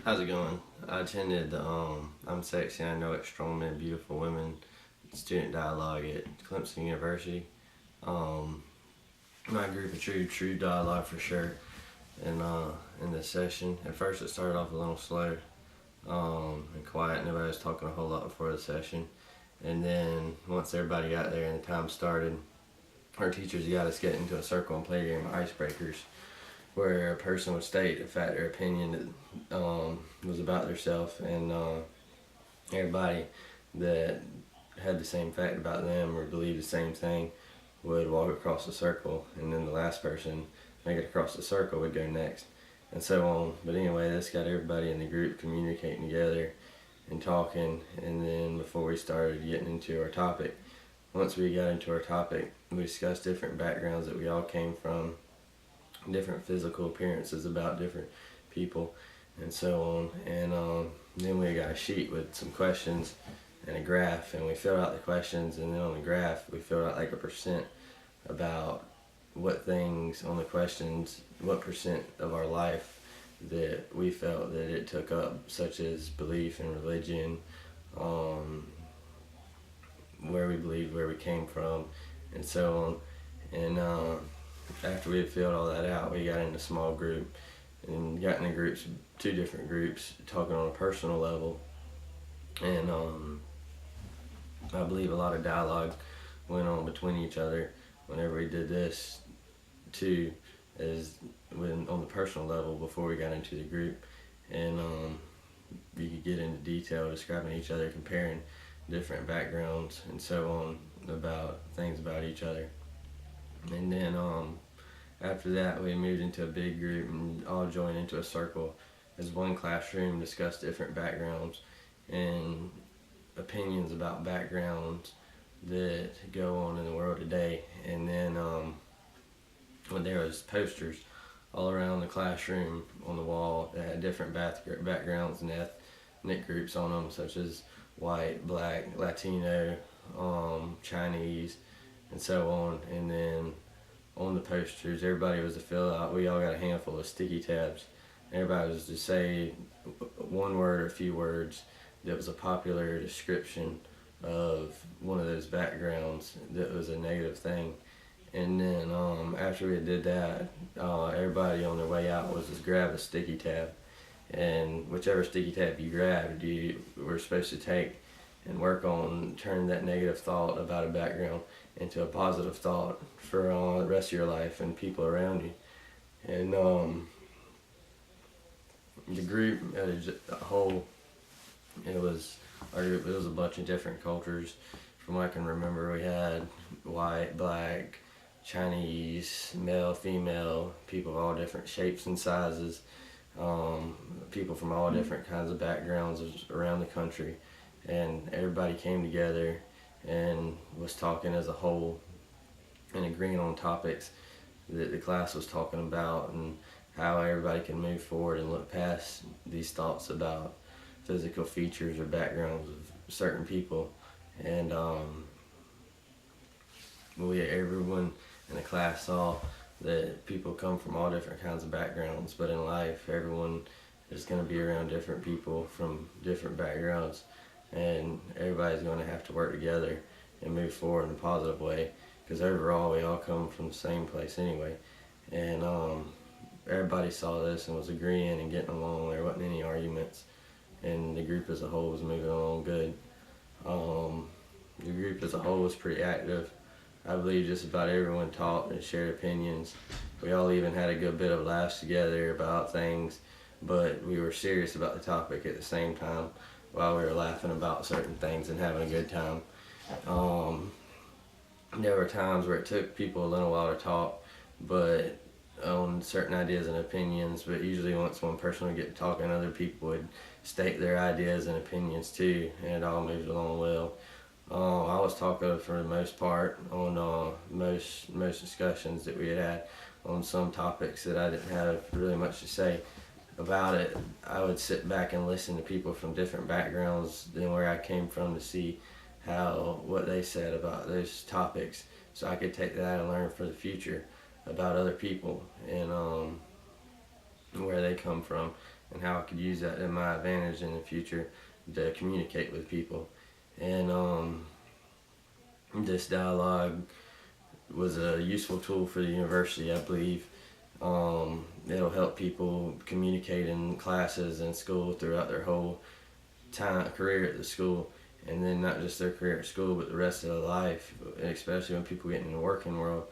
How's it going? I attended the I'm Sexy, I Know It, Strong Men, Beautiful Women student dialogue at Clemson University. Um, my group of true dialogue for sure. In this session, at first it started off a little slow and quiet. Nobody was talking a whole lot before the session. And then once everybody got there and the time started, our teachers got us get into a circle and play a game of icebreakers, where a person would state a fact or opinion that was about themselves, and everybody that had the same fact about them or believed the same thing would walk across the circle, and then the last person make it across the circle would go next, and so on. But anyway, this got everybody in the group communicating together and talking, and then before we started getting into our topic, once we got into our topic, we discussed different backgrounds that we all came from, different physical appearances about different people, and so on. And then we got a sheet with some questions and a graph, and we filled out the questions, and then on the graph we filled out like a percent about what things on the questions, what percent of our life that we felt that it took up, such as belief in religion, where we believed, where we came from, and so on. And after we had filled all that out, we got in a small group and got in groups, two different groups, talking on a personal level. And I believe a lot of dialogue went on between each other whenever we did this too, as when on the personal level before we got into the group. And you could get into detail describing each other, comparing different backgrounds and so on about things about each other. And then after that, we moved into a big group and all joined into a circle as one classroom, discussed different backgrounds and opinions about backgrounds that go on in the world today. And then when there was posters all around the classroom on the wall that had different backgrounds and ethnic groups on them, such as white, black, Latino, Chinese, and so on. And then on the posters, everybody was to fill out, we all got a handful of sticky tabs. Everybody was to say one word or a few words that was a popular description of one of those backgrounds that was a negative thing. And then after we did that, everybody on their way out was to grab a sticky tab. And whichever sticky tab you grabbed, you were supposed to take and work on turning that negative thought about a background into a positive thought for the rest of your life and people around you. And the group as a whole, it was a bunch of different cultures. From what I can remember, we had white, black, Chinese, male, female, people of all different shapes and sizes, people from all different kinds of backgrounds around the country, and everybody came together and was talking as a whole and agreeing on topics that the class was talking about, and how everybody can move forward and look past these thoughts about physical features or backgrounds of certain people. And everyone in the class saw that people come from all different kinds of backgrounds, but in life everyone is going to be around different people from different backgrounds, and everybody's going to have to work together and move forward in a positive way, because overall we all come from the same place anyway. And everybody saw this and was agreeing and getting along. There wasn't any arguments, and the group as a whole was moving along good. The group as a whole was pretty active. I believe just about everyone talked and shared opinions. We all even had a good bit of laughs together about things, but we were serious about the topic at the same time while we were laughing about certain things and having a good time. There were times where it took people a little while to talk, but on certain ideas and opinions, but usually once one person would get talking, other people would state their ideas and opinions too, and it all moved along well. I was talking for the most part on most discussions that we had on some topics that I didn't have really much to say about it. I would sit back and listen to people from different backgrounds than where I came from to see what they said about those topics, so I could take that and learn for the future about other people. And where they come from, and how I could use that to my advantage in the future to communicate with people. And this dialogue was a useful tool for the university, I believe. It'll help people communicate in classes and school throughout their whole career at the school, and then not just their career at school, but the rest of their life. Especially when people get in the working world,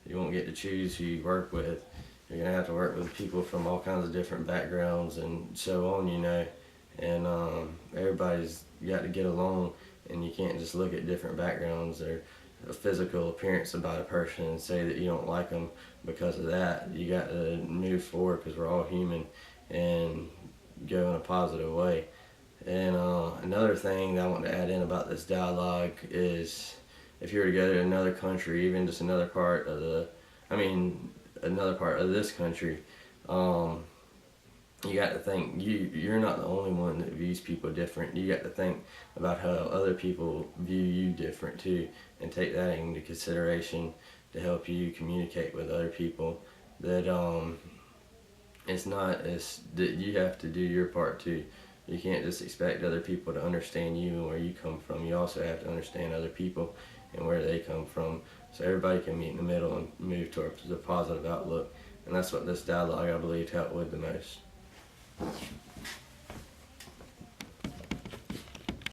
you won't get to choose who you work with. You're gonna have to work with people from all kinds of different backgrounds and so on, And everybody's got to get along, and you can't just look at different backgrounds or a physical appearance about a person and say that you don't like them because of that. You got to move forward because we're all human and go in a positive way. And another thing that I want to add in about this dialogue is, if you were to go to another country, even just another part of this country, you got to think you're not the only one that views people different. You got to think about how other people view you different too, and take that into consideration to help you communicate with other people. That it's not as that you have to do your part too. You can't just expect other people to understand you and where you come from. You also have to understand other people and where they come from, so everybody can meet in the middle and move towards a positive outlook. And that's what this dialogue, I believe, helped with the most.